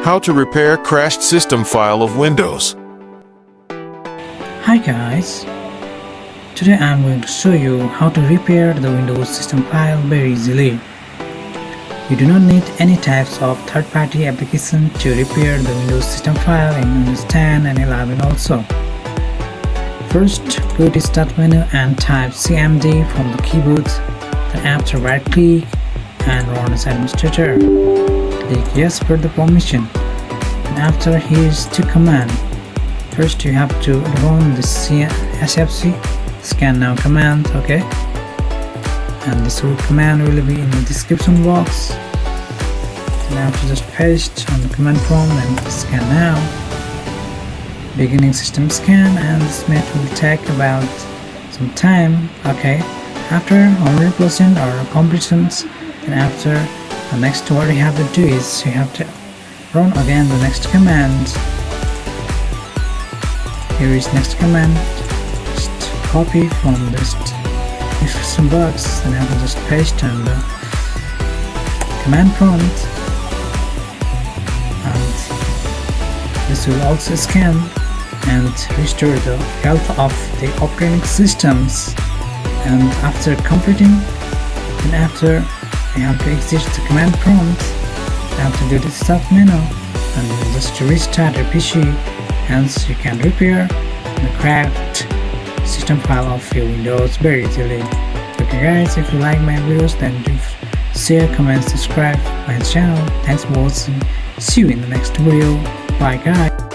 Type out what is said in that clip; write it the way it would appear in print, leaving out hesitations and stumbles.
How to repair crashed system file of Windows. Hi guys, today I'm going to show you how to repair the Windows system file very easily. You do not need any types of third-party application to repair the Windows system file in Windows 10 and 11 also. First, go to Start menu and type CMD from the keyboard. Then after right-click and run as administrator. Click yes for the permission. And after here's to command. First you have to run the SFC Scannow command, okay? And this command will be in the description box. And I have to just paste on the command prompt and scan now. Beginning system scan, and this method will take about some time, okay? After 100% or completions, and after the next what you have to do is you have to run again the next command. Here is next command. Just copy from this description box and I have to just paste on the command prompt, and this will also scan and restore the health of the operating systems. And after completing, and after you have to exit the command prompt, you have to go to the Start menu and just restart your PC, hence you can repair the cracked system file of your Windows very easily. Okay guys, if you like my videos, then do share, comment, subscribe my channel. Thanks for watching. See you in the next video. Bye guys.